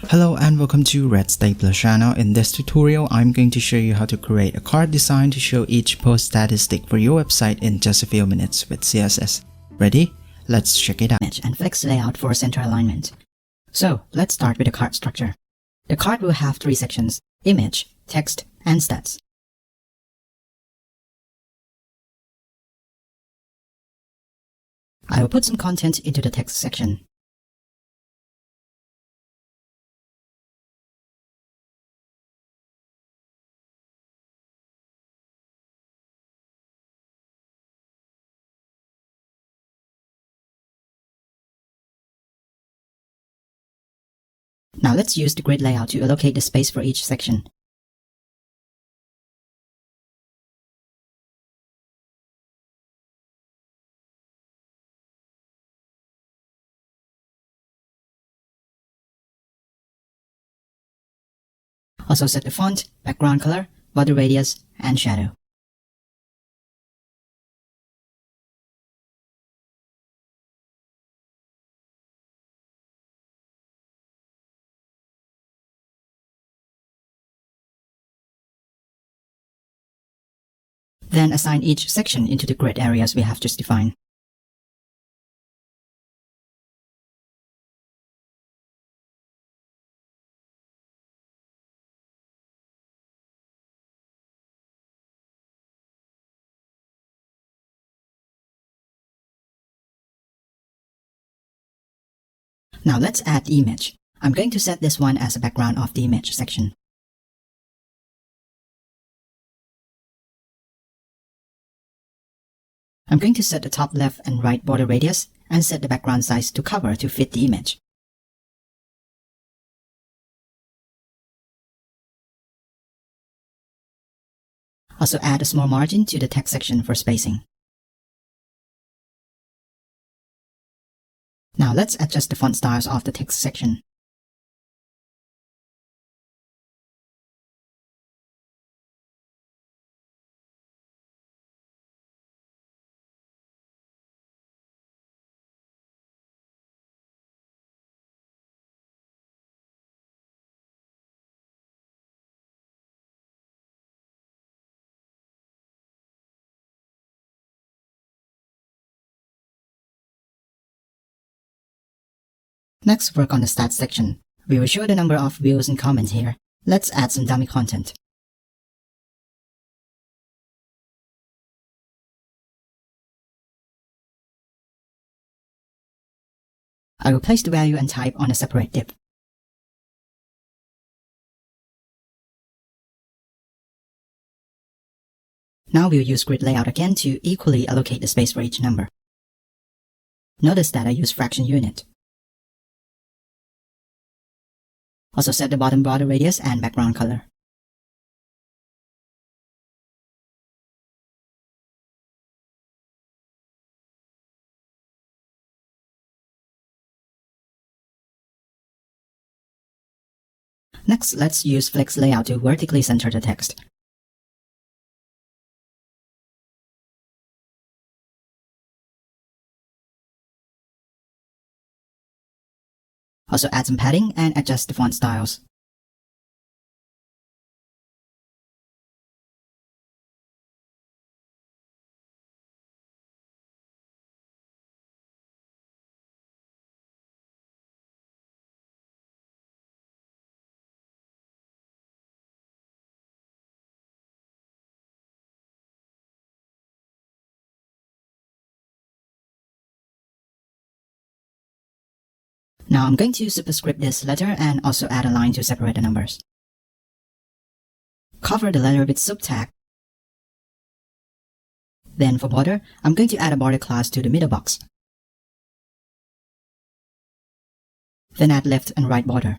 Hello and welcome to Red Stapler channel. In this tutorial, I'm going to show you how to create a card design to show each post statistic for your website in just a few minutes with CSS. Ready? Let's check it out. And flex layout for center alignment. So let's start with the card structure. The card will have three sections: image, text, and stats. I will put some content into the text section. Now let's use the grid layout to allocate the space for each section. Also set the font, background color, border radius, and shadow. Then assign each section into the grid areas we have just defined. Now let's add image. I'm going to set this one as a background of the image section. I'm going to set the top left and right border radius and set the background size to cover to fit the image. Also add a small margin to the text section for spacing. Now let's adjust the font styles of the text section. Next, work on the stats section. We will show the number of views and comments here. Let's add some dummy content. I will place the value and type on a separate div. Now we'll use grid layout again to equally allocate the space for each number. Notice that I use fraction unit. Also set the bottom border radius and background color. Next, let's use flex layout to vertically center the text. Also add some padding and adjust the font styles. Now I'm going to superscript this letter and also add a line to separate the numbers. Cover the letter with subtag. Then for border, I'm going to add a border class to the middle box. Then add left and right border.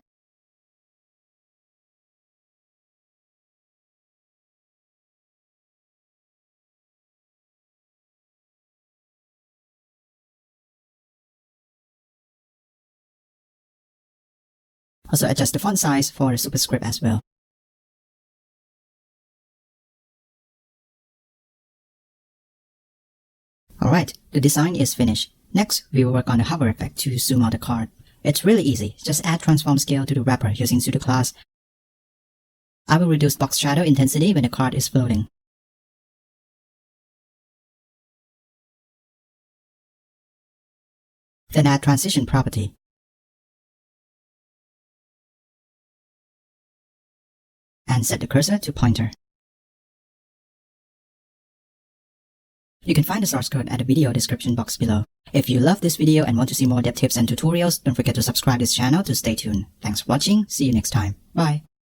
Also adjust the font size for the superscript as well. Alright, the design is finished. Next, we will work on the hover effect to zoom out the card. It's really easy. Just add transform scale to the wrapper using pseudo class. I will reduce box shadow intensity when the card is floating. Then add transition property. And set the cursor to pointer. You can find the source code at the video description box below. If you love this video and want to see more dev tips and tutorials, don't forget to subscribe this channel to stay tuned. Thanks for watching. See you next time. Bye.